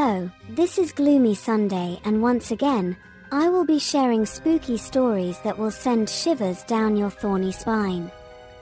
Hello, this is Gloomy Sunday, and once again, I will be sharing spooky stories that will send shivers down your thorny spine.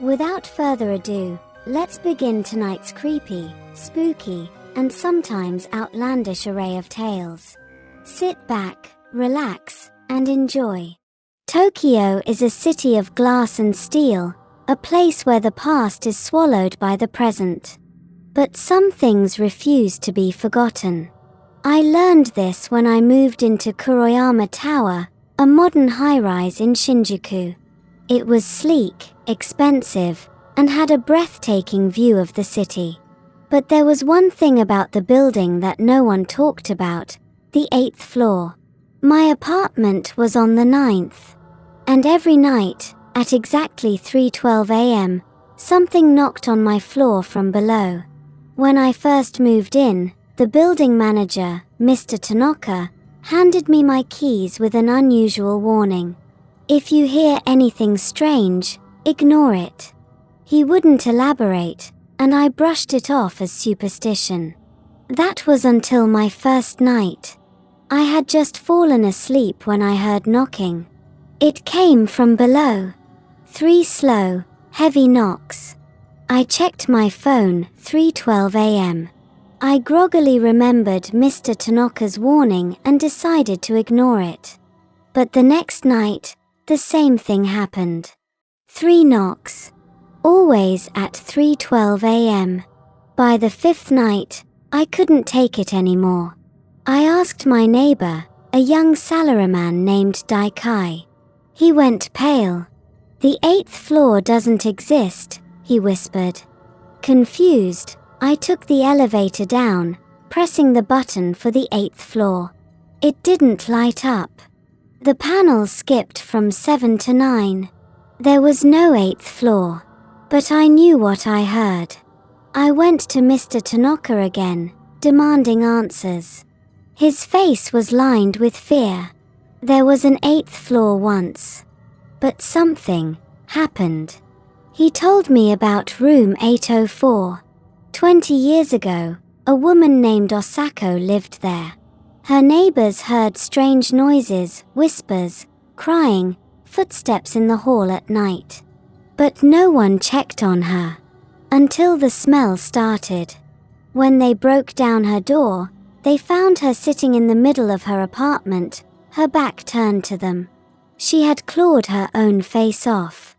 Without further ado, let's begin tonight's creepy, spooky, and sometimes outlandish array of tales. Sit back, relax, and enjoy. Tokyo is a city of glass and steel, a place where the past is swallowed by the present. But some things refuse to be forgotten. I learned this when I moved into Kuroyama Tower, a modern high-rise in Shinjuku. It was sleek, expensive, and had a breathtaking view of the city. But there was one thing about the building that no one talked about: the 8th floor. My apartment was on the 9th. And every night, at exactly 3:12 a.m., something knocked on my floor from below. When I first moved in, the building manager, Mr. Tanaka, handed me my keys with an unusual warning. If you hear anything strange, ignore it. He wouldn't elaborate, and I brushed it off as superstition. That was until my first night. I had just fallen asleep when I heard knocking. It came from below. 3 slow, heavy knocks. I checked my phone, 3:12 a.m. I groggily remembered Mr. Tanaka's warning and decided to ignore it. But the next night, the same thing happened. 3 knocks. Always at 3:12 a.m. By the 5th night, I couldn't take it anymore. I asked my neighbor, a young salaryman named Daikai. He went pale. "The 8th floor doesn't exist," he whispered. Confused, I took the elevator down, pressing the button for the 8th floor. It didn't light up. The panel skipped from 7 to 9. There was no 8th floor. But I knew what I heard. I went to Mr. Tanaka again, demanding answers. His face was lined with fear. There was an 8th floor once. But something happened. He told me about room 804. 20 years ago, a woman named Osako lived there. Her neighbors heard strange noises, whispers, crying, footsteps in the hall at night. But no one checked on her. Until the smell started. When they broke down her door, they found her sitting in the middle of her apartment, her back turned to them. She had clawed her own face off.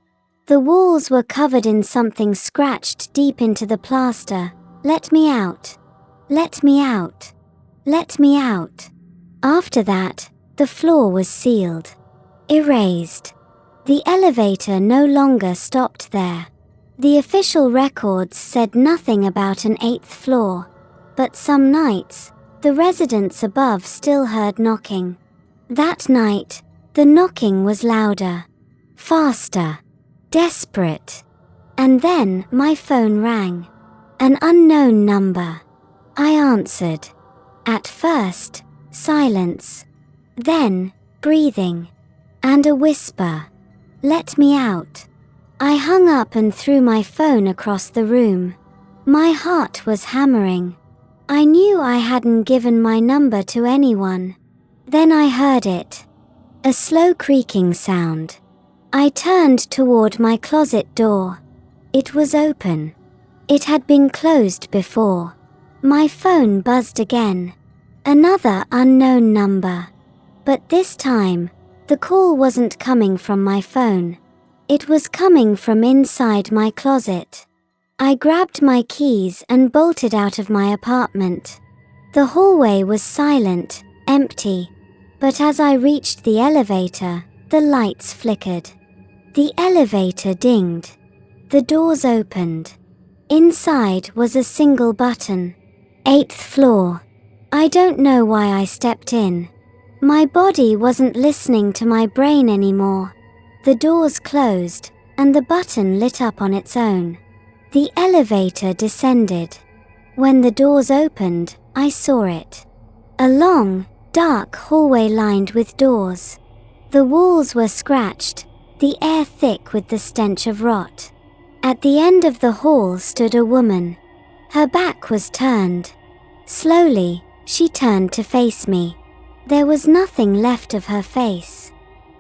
The walls were covered in something scratched deep into the plaster. "Let me out. Let me out. Let me out." After that, the floor was sealed. Erased. The elevator no longer stopped there. The official records said nothing about an 8th floor. But some nights, the residents above still heard knocking. That night, the knocking was louder. Faster. Desperate. And then my phone rang. An unknown number. I answered. At first, silence. Then, breathing. And a whisper. "Let me out." I hung up and threw my phone across the room. My heart was hammering. I knew I hadn't given my number to anyone. Then I heard it. A slow creaking sound. I turned toward my closet door. It was open. It had been closed before. My phone buzzed again. Another unknown number. But this time, the call wasn't coming from my phone. It was coming from inside my closet. I grabbed my keys and bolted out of my apartment. The hallway was silent, empty. But as I reached the elevator, the lights flickered. The elevator dinged. The doors opened. Inside was a single button. 8th floor. I don't know why I stepped in. My body wasn't listening to my brain anymore. The doors closed, and the button lit up on its own. The elevator descended. When the doors opened, I saw it. A long, dark hallway lined with doors. The walls were scratched, the air thick with the stench of rot. At the end of the hall stood a woman. Her back was turned. Slowly, She turned to face me. There was nothing left of her face.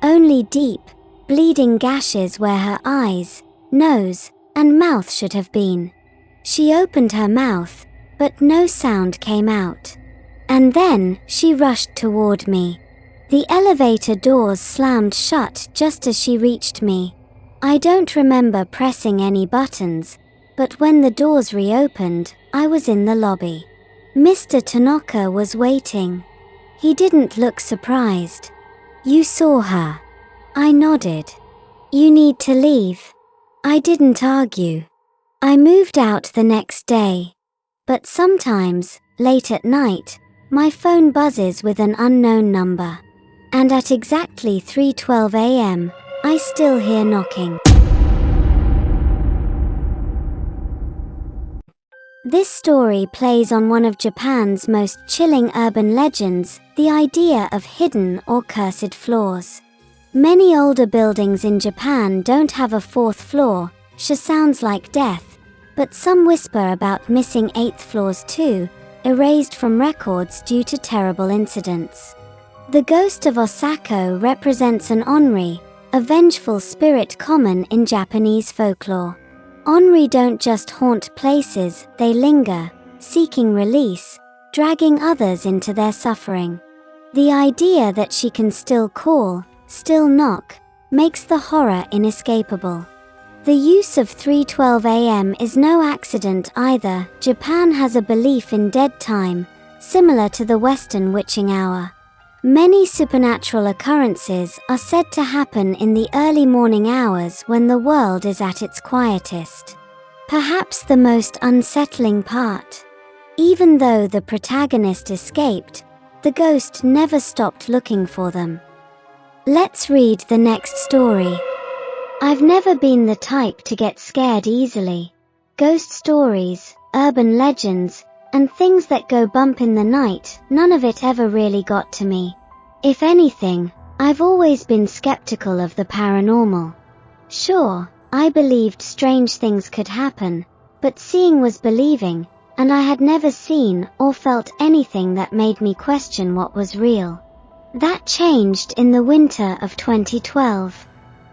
Only deep, bleeding gashes where her eyes, nose, and mouth should have been. She opened her mouth, but no sound came out. And then she rushed toward me. The elevator doors slammed shut just as she reached me. I don't remember pressing any buttons, but when the doors reopened, I was in the lobby. Mr. Tanaka was waiting. He didn't look surprised. "You saw her?" I nodded. "You need to leave." I didn't argue. I moved out the next day. But sometimes, late at night, my phone buzzes with an unknown number. And at exactly 3:12 a.m., I still hear knocking. This story plays on one of Japan's most chilling urban legends, the idea of hidden or cursed floors. Many older buildings in Japan don't have a fourth floor, which sounds like death, but some whisper about missing eighth floors too, erased from records due to terrible incidents. The ghost of Osako represents an onri, a vengeful spirit common in Japanese folklore. Onri don't just haunt places, they linger, seeking release, dragging others into their suffering. The idea that she can still call, still knock, makes the horror inescapable. The use of 3:12 a.m. is no accident either. Japan has a belief in dead time, similar to the Western witching hour. Many supernatural occurrences are said to happen in the early morning hours when the world is at its quietest. Perhaps the most unsettling part. Even though the protagonist escaped, the ghost never stopped looking for them. Let's read the next story. I've never been the type to get scared easily. Ghost stories, urban legends, and things that go bump in the night, none of it ever really got to me. If anything, I've always been skeptical of the paranormal. Sure, I believed strange things could happen, but seeing was believing, and I had never seen or felt anything that made me question what was real. That changed in the winter of 2012.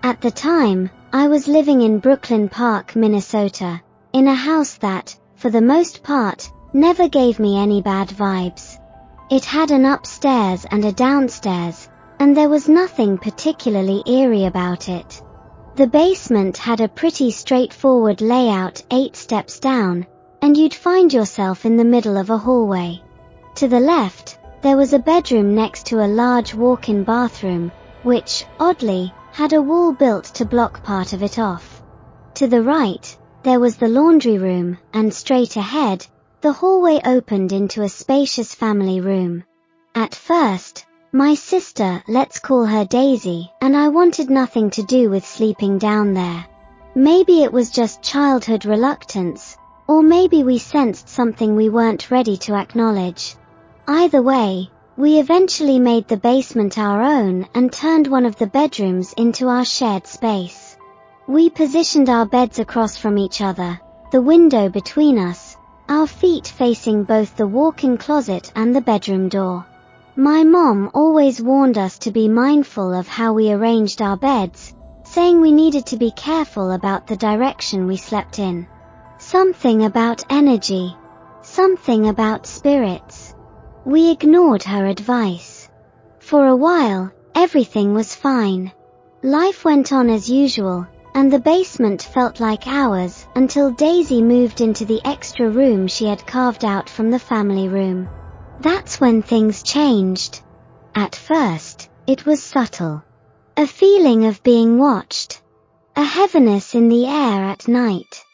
At the time, I was living in Brooklyn Park, Minnesota, in a house that, for the most part, never gave me any bad vibes. It had an upstairs and a downstairs, and there was nothing particularly eerie about it. The basement had a pretty straightforward layout, 8 steps down, and you'd find yourself in the middle of a hallway. To the left, there was a bedroom next to a large walk-in bathroom, which, oddly, had a wall built to block part of it off. To the right, there was the laundry room, and straight ahead, the hallway opened into a spacious family room. At first, my sister, let's call her Daisy, and I wanted nothing to do with sleeping down there. Maybe it was just childhood reluctance, or maybe we sensed something we weren't ready to acknowledge. Either way, we eventually made the basement our own and turned one of the bedrooms into our shared space. We positioned our beds across from each other, the window between us, our feet facing both the walk-in closet and the bedroom door. My mom always warned us to be mindful of how we arranged our beds, saying we needed to be careful about the direction we slept in. Something about energy. Something about spirits. We ignored her advice. For a while, everything was fine. Life went on as usual, and the basement felt like ours until Daisy moved into the extra room she had carved out from the family room. That's when things changed. At first, it was subtle. A feeling of being watched. A heaviness in the air at night.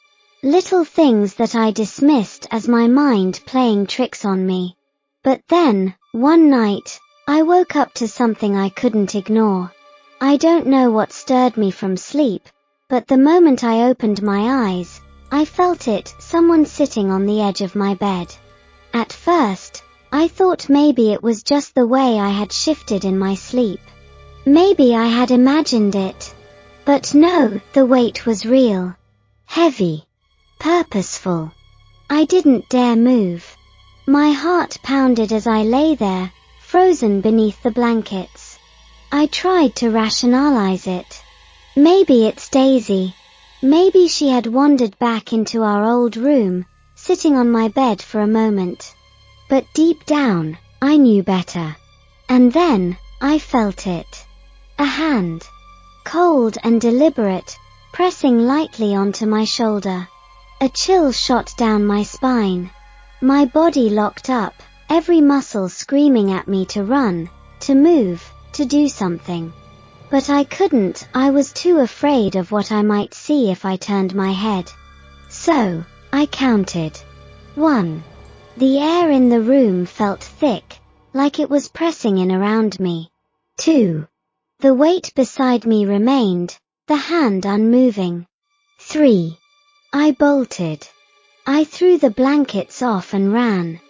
Little things that I dismissed as my mind playing tricks on me. But then, one night, I woke up to something I couldn't ignore. I don't know what stirred me from sleep, but the moment I opened my eyes, I felt it, someone sitting on the edge of my bed. At first, I thought maybe it was just the way I had shifted in my sleep. Maybe I had imagined it. But no, the weight was real. Heavy. Purposeful. I didn't dare move. My heart pounded as I lay there, frozen beneath the blankets. I tried to rationalize it. Maybe it's Daisy. Maybe she had wandered back into our old room, sitting on my bed for a moment. But deep down, I knew better. And then, I felt it. A hand. Cold and deliberate, pressing lightly onto my shoulder. A chill shot down my spine. My body locked up, every muscle screaming at me to run, to move, to do something. But I couldn't. I was too afraid of what I might see if I turned my head. So, I counted. 1. The air in the room felt thick, like it was pressing in around me. 2. The weight beside me remained, the hand unmoving. 3. I bolted. I threw the blankets off and ran.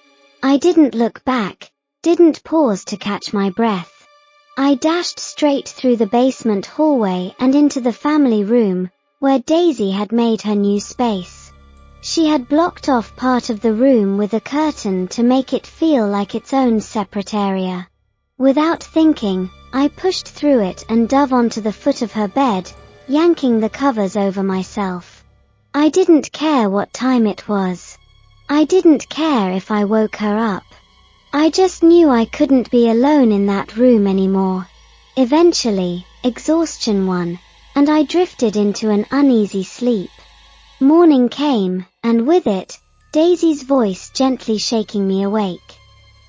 I didn't look back, didn't pause to catch my breath. I dashed straight through the basement hallway and into the family room, where Daisy had made her new space. She had blocked off part of the room with a curtain to make it feel like its own separate area. Without thinking, I pushed through it and dove onto the foot of her bed, yanking the covers over myself. I didn't care what time it was. I didn't care if I woke her up. I just knew I couldn't be alone in that room anymore. Eventually, exhaustion won, and I drifted into an uneasy sleep. Morning came, and with it, Daisy's voice gently shaking me awake.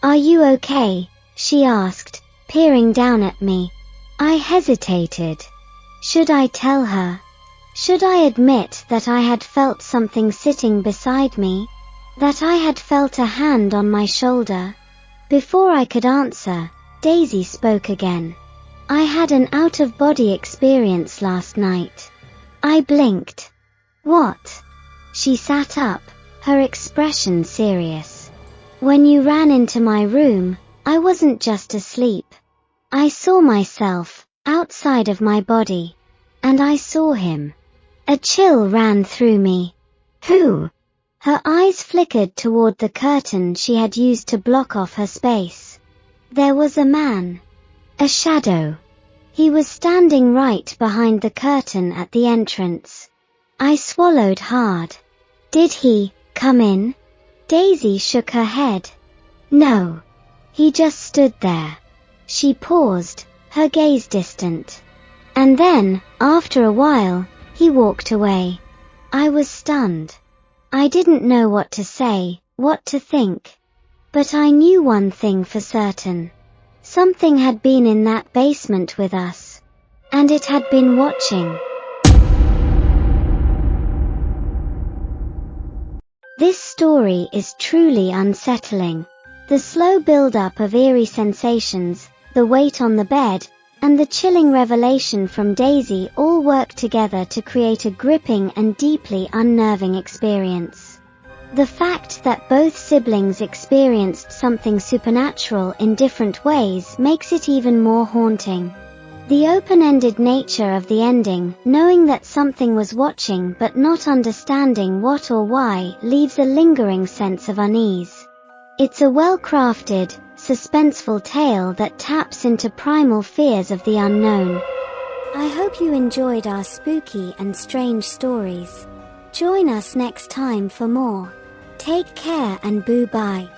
"Are you okay?" she asked, peering down at me. I hesitated. Should I tell her? Should I admit that I had felt something sitting beside me? That I had felt a hand on my shoulder? Before I could answer, Daisy spoke again. "I had an out-of-body experience last night." I blinked. "What?" She sat up, her expression serious. "When you ran into my room, I wasn't just asleep. I saw myself, outside of my body. And I saw him." A chill ran through me. "Who?" Her eyes flickered toward the curtain she had used to block off her space. There was a man. A shadow. He was standing right behind the curtain at the entrance. I swallowed hard. "Did he come in?" Daisy shook her head. "No. He just stood there." She paused, her gaze distant. And then, after a while, he walked away. I was stunned. I didn't know what to say, what to think. But I knew one thing for certain. Something had been in that basement with us. And it had been watching. This story is truly unsettling. The slow build-up of eerie sensations, the weight on the bed, and the chilling revelation from Daisy all work together to create a gripping and deeply unnerving experience. The fact that both siblings experienced something supernatural in different ways makes it even more haunting. The open-ended nature of the ending, knowing that something was watching but not understanding what or why, leaves a lingering sense of unease. It's a well-crafted, suspenseful tale that taps into primal fears of the unknown. I hope you enjoyed our spooky and strange stories. Join us next time for more. Take care and boo-bye.